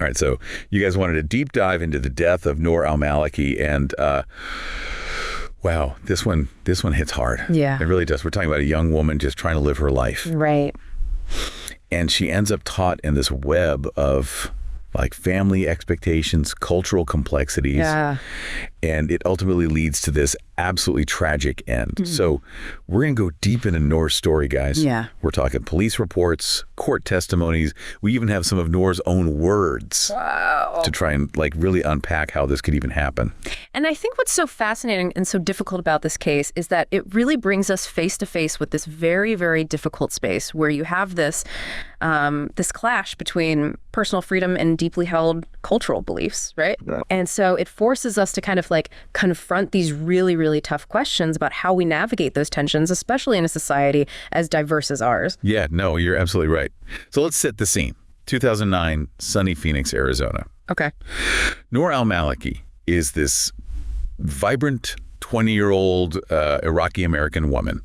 All right, so you guys wanted a deep dive into the death of Noor Almaleki, and wow, this one hits hard. Yeah. It really does. We're talking about a young woman just trying to live her life. Right. And she ends up caught in this web of like family expectations, cultural complexities. Yeah. And it ultimately leads to this absolutely tragic end. So we're going to go deep into Noor's story, guys. Yeah. We're talking police reports, court testimonies. We even have some of Noor's own words to try and like really unpack how this could even happen. And I think what's so fascinating and so difficult about this case is that it really brings us face to face with this very, very difficult space where you have this this clash between personal freedom and deeply held cultural beliefs, right? Yeah. And so it forces us to kind of like confront these really, really tough questions about how we navigate those tensions, especially in a society as diverse as ours. Yeah, no, you're absolutely right. So let's set the scene. 2009, sunny Phoenix, Arizona. Okay. Noor Almaleki is this vibrant 20-year-old Iraqi-American woman.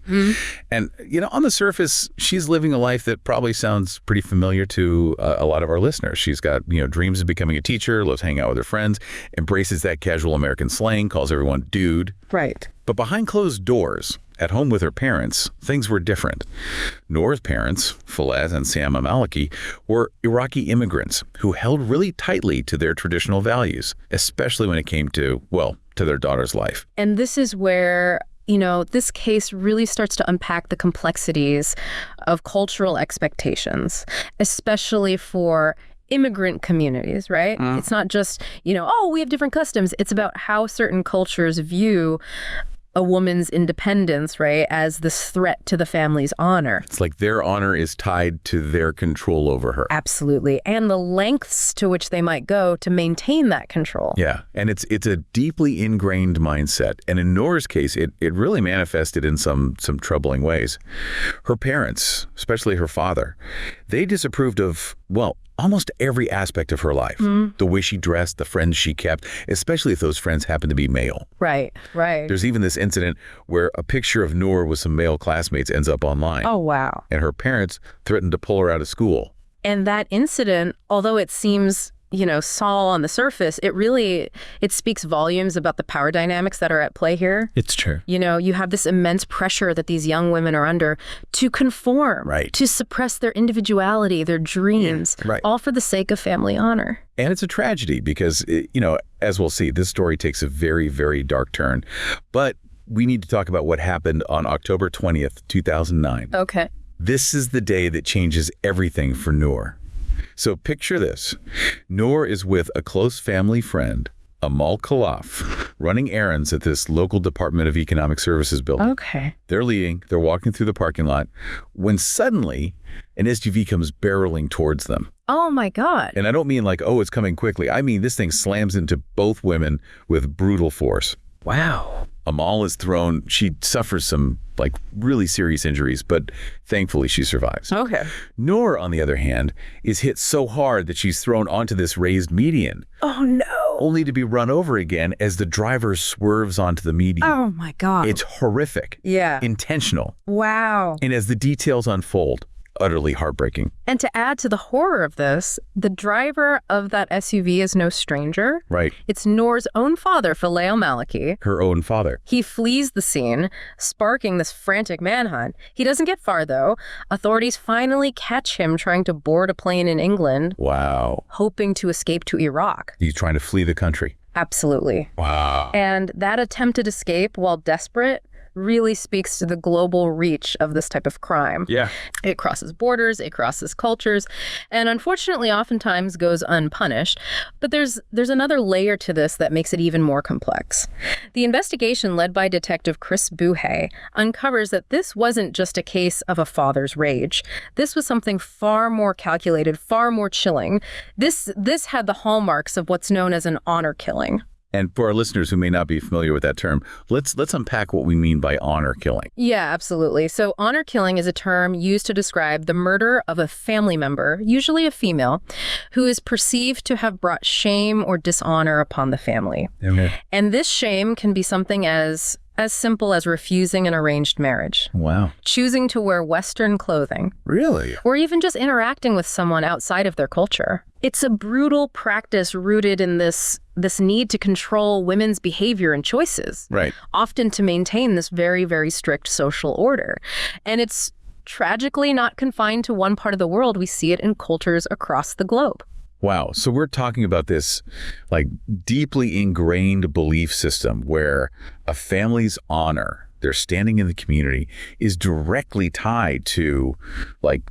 And, you know, on the surface, she's living a life that probably sounds pretty familiar to a lot of our listeners. She's got, you know, dreams of becoming a teacher, loves hanging out with her friends, embraces that casual American slang, calls everyone dude. Right. But behind closed doors, at home with her parents, things were different. Noor's parents, Falaaz and Sam Almaleki, were Iraqi immigrants who held really tightly to their traditional values, especially when it came to, well, to their daughter's life. And this is where, you know, this case really starts to unpack the complexities of cultural expectations, especially for immigrant communities, right? It's not just, you know, oh, we have different customs. It's about how certain cultures view a woman's independence, right, as this threat to the family's honor. It's like their honor is tied to their control over her. Absolutely. And the lengths to which they might go to maintain that control. Yeah. And it's a deeply ingrained mindset. And in Noor's case, it really manifested in some troubling ways. Her parents, especially her father, they disapproved of, well, almost every aspect of her life. The way she dressed, the friends she kept, especially if those friends happened to be male. Right, right. There's even this incident where a picture of Noor with some male classmates ends up online. Oh, wow. And her parents threatened to pull her out of school. And that incident, although it seems, you know, small on the surface, it speaks volumes about the power dynamics that are at play here. It's true. You know, you have this immense pressure that these young women are under to conform, right, to suppress their individuality, their dreams, right, all for the sake of family honor. And it's a tragedy because, you know, as we'll see, this story takes a very, very dark turn. But we need to talk about what happened on October 20th, 2009. Okay. This is the day that changes everything for Noor. So picture this. Noor is with a close family friend, Amal Khalaf, running errands at this local Department of Economic Services building. Okay. They're walking through the parking lot, when suddenly an SUV comes barreling towards them. Oh my God. And I don't mean like, oh, it's coming quickly. I mean, this thing slams into both women with brutal force. Wow. Amal is thrown. She suffers some like really serious injuries, but thankfully she survives. Okay. Noor, on the other hand, is hit so hard that she's thrown onto this raised median. Oh no. Only to be run over again as the driver swerves onto the median. Oh my God. It's horrific. Yeah. Intentional. Wow. And as the details unfold, utterly heartbreaking. And to add to the horror of this, the driver of that SUV is no stranger. Right. It's Noor's own father, Falaaz Almaleki. Her own father. He flees the scene, sparking this frantic manhunt. He doesn't get far, though. Authorities finally catch him trying to board a plane in England. Wow. Hoping to escape to Iraq. He's trying to flee the country. Absolutely. Wow. And that attempted escape, while desperate, really speaks to the global reach of this type of crime. Yeah. It crosses borders, it crosses cultures, and unfortunately oftentimes goes unpunished. But there's another layer to this that makes it even more complex. The investigation led by Detective Chris Buhay uncovers that this wasn't just a case of a father's rage. This was something far more calculated, far more chilling. This had the hallmarks of what's known as an honor killing. And for our listeners who may not be familiar with that term, let's unpack what we mean by honor killing. Yeah, absolutely. So honor killing is a term used to describe the murder of a family member, usually a female, who is perceived to have brought shame or dishonor upon the family. Okay. And this shame can be something as as simple as refusing an arranged marriage, Wow. choosing to wear Western clothing, Really? or even just interacting with someone outside of their culture. It's a brutal practice rooted in this need to control women's behavior and choices, Right. often to maintain this very, very strict social order. And it's tragically not confined to one part of the world. We see it in cultures across the globe. Wow. So we're talking about this like deeply ingrained belief system where a family's honor, their standing in the community, is directly tied to like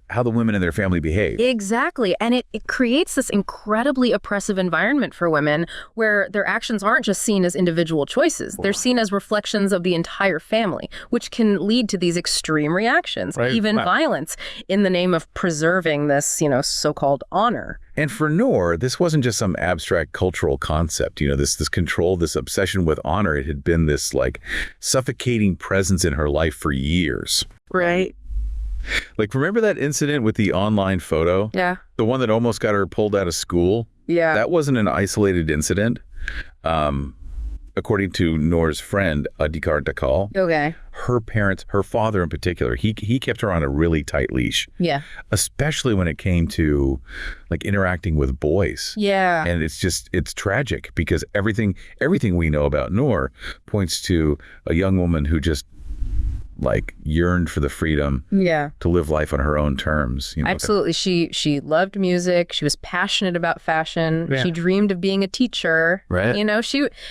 how the women in their family behave. Exactly. And it creates this incredibly oppressive environment for women where their actions aren't just seen as individual choices. They're seen as reflections of the entire family, which can lead to these extreme reactions, even violence, in the name of preserving this, so-called honor. And for Noor, this wasn't just some abstract cultural concept, this control, this obsession with honor. It had been this like suffocating presence in her life for years. Right. Like, remember that incident with the online photo? Yeah. The one that almost got her pulled out of school? Yeah. That wasn't an isolated incident. According to Noor's friend, decapitated. Okay. Her parents, her father in particular, he kept her on a really tight leash. Yeah. Especially when it came to like interacting with boys. Yeah. And it's tragic because everything we know about Noor points to a young woman who just like yearned for the freedom to live life on her own terms. Absolutely. She loved music. She was passionate about fashion. Yeah. She dreamed of being a teacher. Right.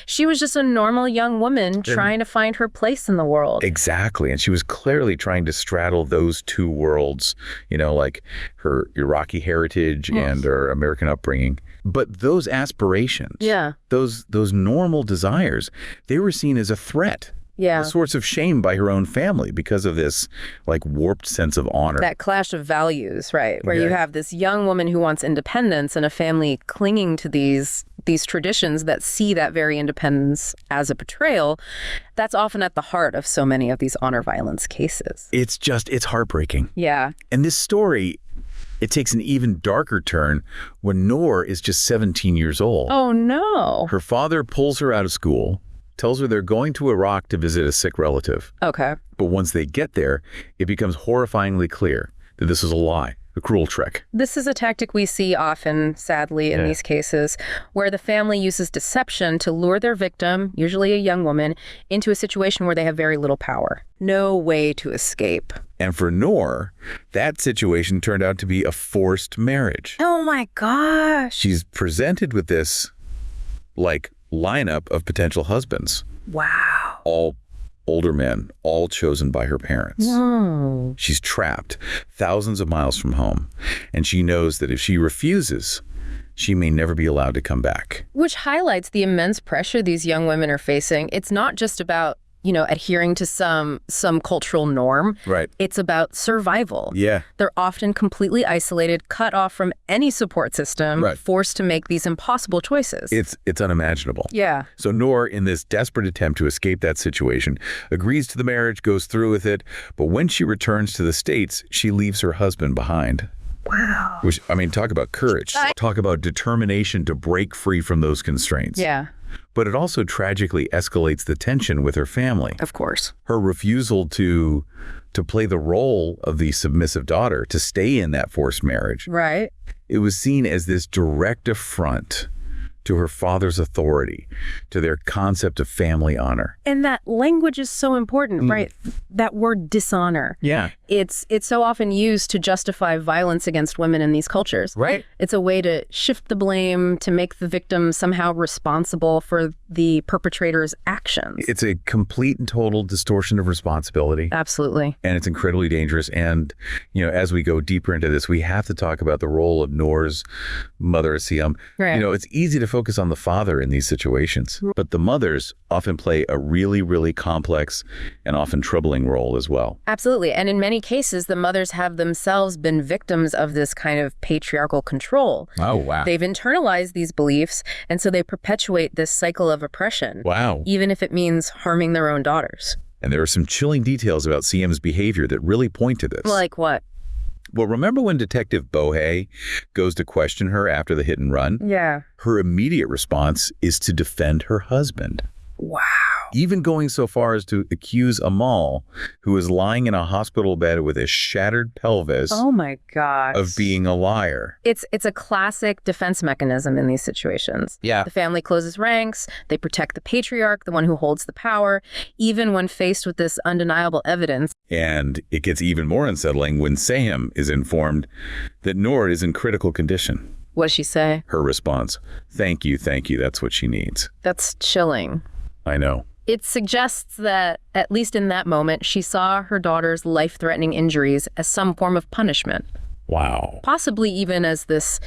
She was just a normal young woman trying to find her place in the world. Exactly. And she was clearly trying to straddle those two worlds, like her Iraqi heritage and her American upbringing. But those aspirations, those normal desires, they were seen as a threat. Yeah. A source of shame by her own family because of this like warped sense of honor. That clash of values, right? Where you have this young woman who wants independence and a family clinging to these traditions that see that very independence as a betrayal. That's often at the heart of so many of these honor violence cases. It's heartbreaking. Yeah. And this story, it takes an even darker turn when Noor is just 17 years old. Oh, no. Her father pulls her out of school, tells her they're going to Iraq to visit a sick relative. Okay. But once they get there, it becomes horrifyingly clear that this is a lie, a cruel trick. This is a tactic we see often, sadly, in these cases, where the family uses deception to lure their victim, usually a young woman, into a situation where they have very little power. No way to escape. And for Noor, that situation turned out to be a forced marriage. Oh my gosh. She's presented with this, like, lineup of potential husbands. Wow. All older men, all chosen by her parents. Whoa. She's trapped thousands of miles from home, and she knows that if she refuses, she may never be allowed to come back. Which highlights the immense pressure these young women are facing. It's not just about adhering to some cultural norm. Right. It's about survival. Yeah. They're often completely isolated, cut off from any support system, forced to make these impossible choices. It's unimaginable. Yeah. So Noor, in this desperate attempt to escape that situation, agrees to the marriage, goes through with it, but when she returns to the States, she leaves her husband behind. Wow. Which, talk about courage. Talk about determination to break free from those constraints. Yeah. But it also tragically escalates the tension with her family. Of course. Her refusal to play the role of the submissive daughter, to stay in that forced marriage. Right. It was seen as this direct affront to her father's authority, to their concept of family honor. And that language is so important, right? That word dishonor. Yeah. It's so often used to justify violence against women in these cultures. Right. It's a way to shift the blame, to make the victim somehow responsible for the perpetrator's actions. It's a complete and total distortion of responsibility. Absolutely. And it's incredibly dangerous. And, as we go deeper into this, we have to talk about the role of Noor's mother, Siam. Right. It's easy to focus on the father in these situations, but the mothers often play a really, really complex and often troubling role as well. Absolutely. And in many cases, the mothers have themselves been victims of this kind of patriarchal control. Oh, wow. They've internalized these beliefs, and so they perpetuate this cycle of oppression. Wow. Even if it means harming their own daughters. And there are some chilling details about Siam's behavior that really point to this. Like what? Well, remember when Detective Bohe goes to question her after the hit and run? Yeah. Her immediate response is to defend her husband. Wow. even going so far as to accuse Amal, who is lying in a hospital bed with a shattered pelvis, oh my gosh, of being a liar. It's a classic defense mechanism in these situations. Yeah. The family closes ranks, they protect the patriarch, the one who holds the power, even when faced with this undeniable evidence. And it gets even more unsettling when Sahim is informed that Noor is in critical condition. What does she say? Her response, thank you, that's what she needs. That's chilling. I know. It suggests that, at least in that moment, she saw her daughter's life-threatening injuries as some form of punishment. Wow. Possibly even as this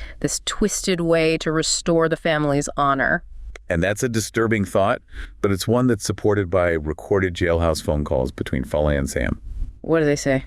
twisted way to restore the family's honor. And that's a disturbing thought, but it's one that's supported by recorded jailhouse phone calls between Faleh and Sam. What do they say?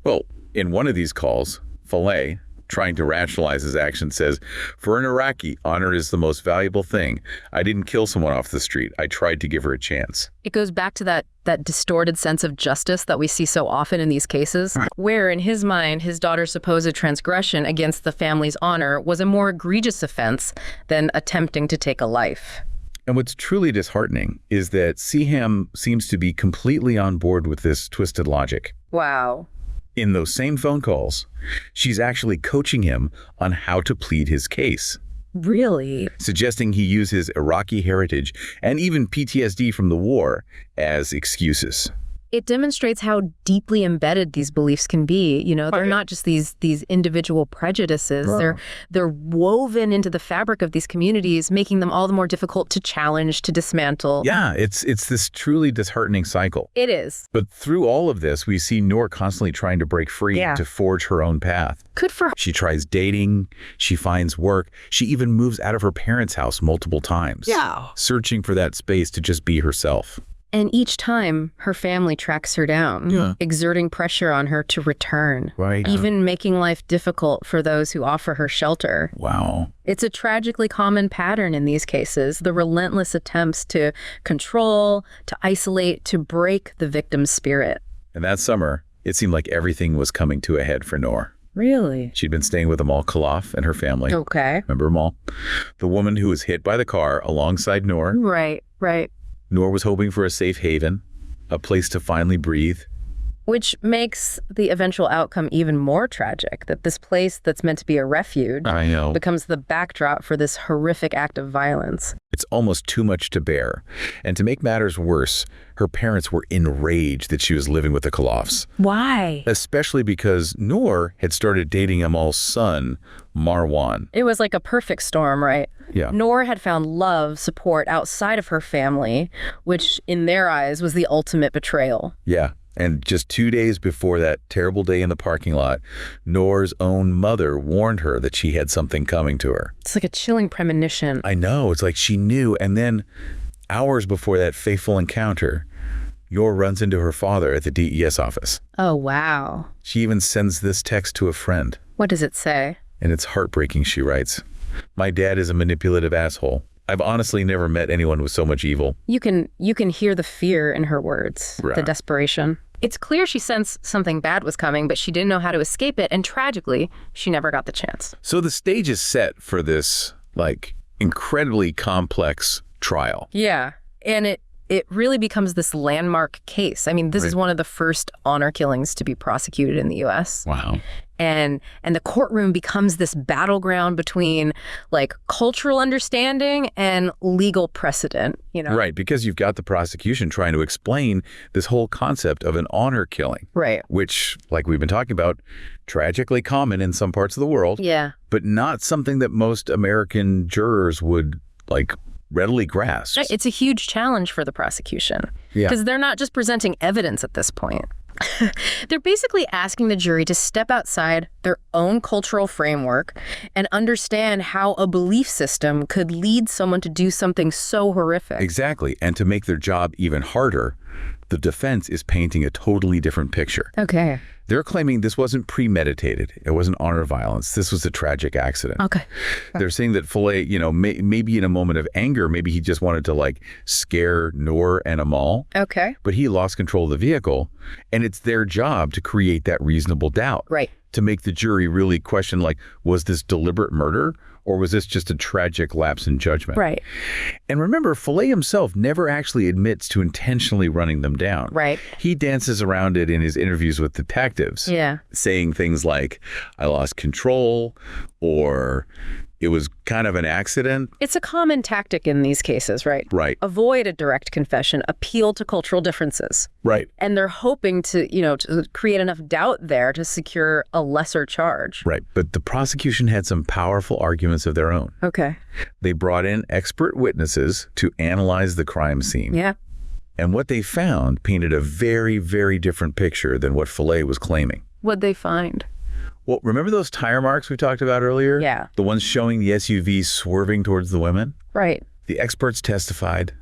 Well, in one of these calls, Faleh, trying to rationalize his action, says, for an Iraqi, honor is the most valuable thing. I didn't kill someone off the street. I tried to give her a chance. It goes back to that distorted sense of justice that we see so often in these cases, where in his mind, his daughter's supposed transgression against the family's honor was a more egregious offense than attempting to take a life. And what's truly disheartening is that Sahim seems to be completely on board with this twisted logic. Wow. In those same phone calls, she's actually coaching him on how to plead his case. Really? Suggesting he use his Iraqi heritage and even PTSD from the war as excuses. It demonstrates how deeply embedded these beliefs can be. You know, they're not just these individual prejudices. They're woven into the fabric of these communities, making them all the more difficult to challenge, to dismantle. Yeah, it's this truly disheartening cycle. It is. But through all of this, we see Noor constantly trying to break free, to forge her own path. Good for her. She tries dating, she finds work, she even moves out of her parents' house multiple times. Yeah. Searching for that space to just be herself. And each time, her family tracks her down, exerting pressure on her to return, even making life difficult for those who offer her shelter. Wow. It's a tragically common pattern in these cases, the relentless attempts to control, to isolate, to break the victim's spirit. And that summer, it seemed like everything was coming to a head for Noor. Really? She'd been staying with Amal Khalaf and her family. Okay. Remember Amal? The woman who was hit by the car alongside Noor. Right. Noor was hoping for a safe haven, a place to finally breathe. Which makes the eventual outcome even more tragic, that this place that's meant to be a refuge becomes the backdrop for this horrific act of violence. It's almost too much to bear. And to make matters worse, her parents were enraged that she was living with the Khalafs. Why? Especially because Noor had started dating Amal's son, Marwan. It was like a perfect storm, right? Yeah. Noor had found love, support outside of her family, which in their eyes was the ultimate betrayal. Yeah. And just 2 days before that terrible day in the parking lot, Noor's own mother warned her that she had something coming to her. It's like a chilling premonition. I know. It's like she knew. And then hours before that fateful encounter, Noor runs into her father at the DES office. Oh, wow. She even sends this text to a friend. What does it say? And it's heartbreaking, she writes. My dad is a manipulative asshole. I've honestly never met anyone with so much evil. You can hear the fear in her words, the desperation. It's clear she sensed something bad was coming, but she didn't know how to escape it, and tragically, she never got the chance. So the stage is set for this, incredibly complex trial. Yeah, and it really becomes this landmark case. I mean, this is one of the first honor killings to be prosecuted in the U.S. Wow. And the courtroom becomes this battleground between cultural understanding and legal precedent, you know? Right, because you've got the prosecution trying to explain this whole concept of an honor killing. Right. Which, like we've been talking about, tragically common in some parts of the world. Yeah. But not something that most American jurors would, readily grasp. It's a huge challenge for the prosecution. Yeah. Because they're not just presenting evidence at this point. They're basically asking the jury to step outside their own cultural framework and understand how a belief system could lead someone to do something so horrific. Exactly. And to make their job even harder, the defense is painting a totally different picture. Okay. They're claiming this wasn't premeditated. It wasn't honor violence. This was a tragic accident. Okay. They're saying that Faleh, maybe in a moment of anger, maybe he just wanted to scare Noor and Amal. Okay. But he lost control of the vehicle, and it's their job to create that reasonable doubt. Right. To make the jury really question, was this deliberate murder Or was this just a tragic lapse in judgment? Right. And remember, Fillet himself never actually admits to intentionally running them down. Right. He dances around it in his interviews with detectives, saying things like, I lost control, or it was kind of an accident. It's a common tactic in these cases, right? Right. Avoid a direct confession, appeal to cultural differences. Right. And they're hoping to, to create enough doubt there to secure a lesser charge. Right. But the prosecution had some powerful arguments of their own. Okay. They brought in expert witnesses to analyze the crime scene. Yeah. And what they found painted a very, very different picture than what Fillet was claiming. What'd they find? Well, remember those tire marks we talked about earlier? Yeah. The ones showing the SUV swerving towards the women? Right. The experts testified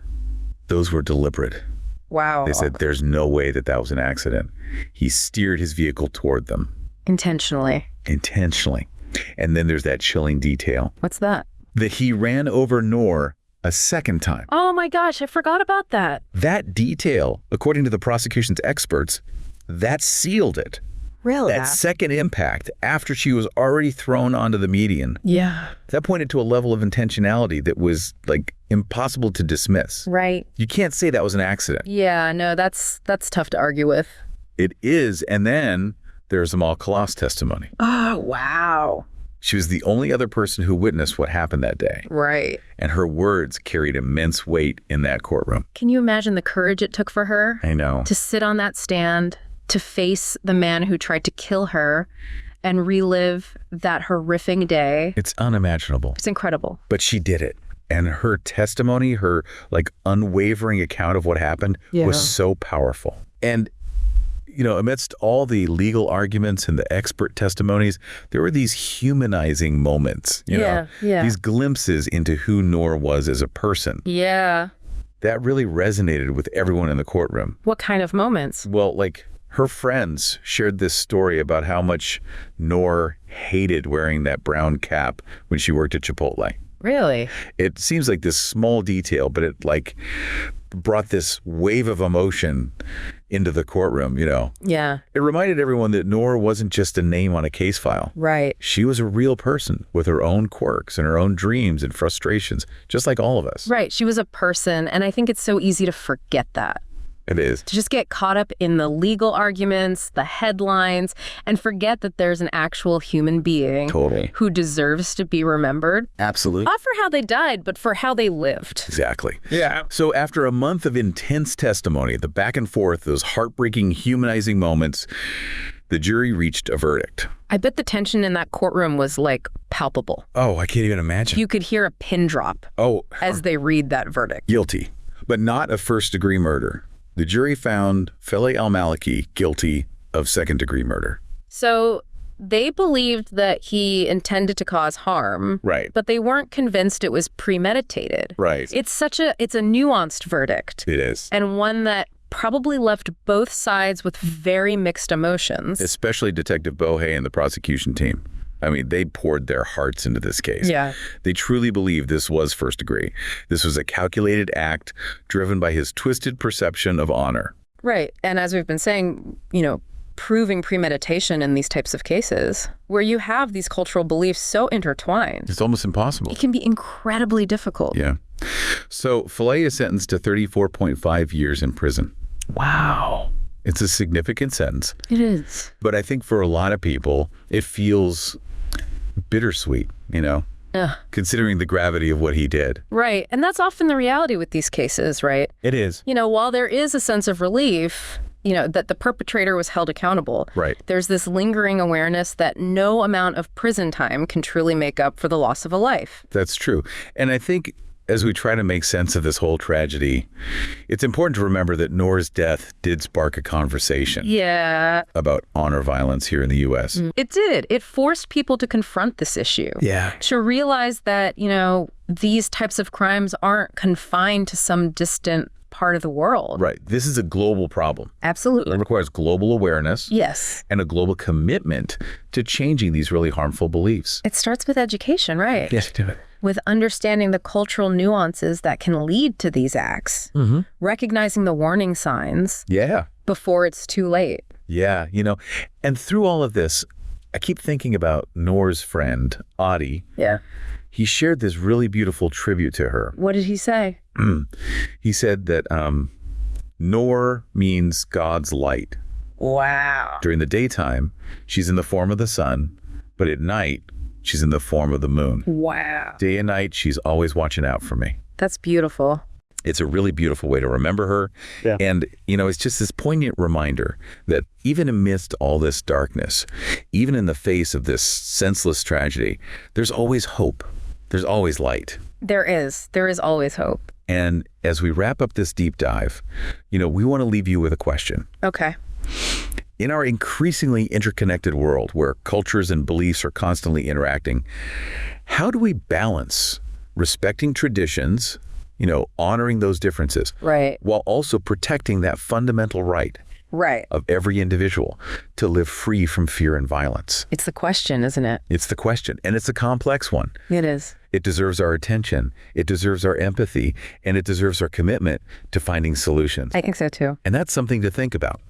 those were deliberate. Wow. They said there's no way that was an accident. He steered his vehicle toward them. Intentionally. Intentionally. And then there's that chilling detail. What's that? That he ran over Noor a second time. Oh my gosh, I forgot about that. That detail, according to the prosecution's experts, that sealed it. Really? That second impact after she was already thrown onto the median. Yeah. That pointed to a level of intentionality that was like impossible to dismiss. Right. You can't say that was an accident. Yeah, no, that's tough to argue with. It is. And then there's Amal Khalaf's testimony. Oh, wow. She was the only other person who witnessed what happened that day. Right. And her words carried immense weight in that courtroom. Can you imagine the courage it took for her? I know. To sit on that stand, to face the man who tried to kill her and relive that horrific day. It's unimaginable. It's incredible. But she did it. And her testimony, her like unwavering account of what happened was so powerful. And amidst all the legal arguments and the expert testimonies, there were these humanizing moments, these glimpses into who Noor was as a person. Yeah. That really resonated with everyone in the courtroom. What kind of moments? Well, like her friends shared this story about how much Noor hated wearing that brown cap when she worked at Chipotle. Really? It seems like this small detail, but it like brought this wave of emotion into the courtroom, Yeah. It reminded everyone that Noor wasn't just a name on a case file. Right. She was a real person with her own quirks and her own dreams and frustrations, just like all of us. Right. She was a person, and I think it's so easy to forget that. It is. To just get caught up in the legal arguments, the headlines, and forget that there's an actual human being who deserves to be remembered. Absolutely. Not for how they died, but for how they lived. Exactly. Yeah. So after a month of intense testimony, the back and forth, those heartbreaking, humanizing moments, the jury reached a verdict. I bet the tension in that courtroom was like palpable. Oh, I can't even imagine. You could hear a pin drop as they read that verdict. Guilty, but not of first-degree murder. The jury found Fillet Almaleki guilty of second-degree murder. So they believed that he intended to cause harm, right? But they weren't convinced it was premeditated. Right. It's a nuanced verdict. It is. And one that probably left both sides with very mixed emotions. Especially Detective Bohe and the prosecution team. I mean, they poured their hearts into this case. Yeah. They truly believed this was first degree. This was a calculated act driven by his twisted perception of honor. Right. And as we've been saying, proving premeditation in these types of cases, where you have these cultural beliefs so intertwined. It's almost impossible. It can be incredibly difficult. Yeah. So Fillet is sentenced to 34.5 years in prison. Wow. It's a significant sentence. It is. But I think for a lot of people, it feels bittersweet, considering the gravity of what he did. Right. And that's often the reality with these cases, right? It is. While there is a sense of relief, that the perpetrator was held accountable. Right. There's this lingering awareness that no amount of prison time can truly make up for the loss of a life. That's true. And I think as we try to make sense of this whole tragedy, it's important to remember that Noor's death did spark a conversation about honor violence here in the U.S. It did. It forced people to confront this issue. Yeah. To realize that, these types of crimes aren't confined to some distant part of the world. Right. This is a global problem. Absolutely. It requires global awareness. Yes. And a global commitment to changing these really harmful beliefs. It starts with education, right? Yes, do it. With understanding the cultural nuances that can lead to these acts, recognizing the warning signs before it's too late. Yeah, and through all of this, I keep thinking about Noor's friend, Adi. Yeah. he shared this really beautiful tribute to her. What did he say? He said that Noor means God's light. Wow. During the daytime, she's in the form of the sun, but at night, she's in the form of the moon. Wow. Day and night, she's always watching out for me. That's beautiful. It's a really beautiful way to remember her. Yeah. And, it's just this poignant reminder that even amidst all this darkness, even in the face of this senseless tragedy, there's always hope. There's always light. There is. There is always hope. And as we wrap up this deep dive, we want to leave you with a question. Okay. In our increasingly interconnected world where cultures and beliefs are constantly interacting, how do we balance respecting traditions, honoring those differences, Right. while also protecting that fundamental right Right. of every individual to live free from fear and violence? It's the question, isn't it? It's the question, and it's a complex one. It is. It deserves our attention, it deserves our empathy, and it deserves our commitment to finding solutions. I think so too. And that's something to think about.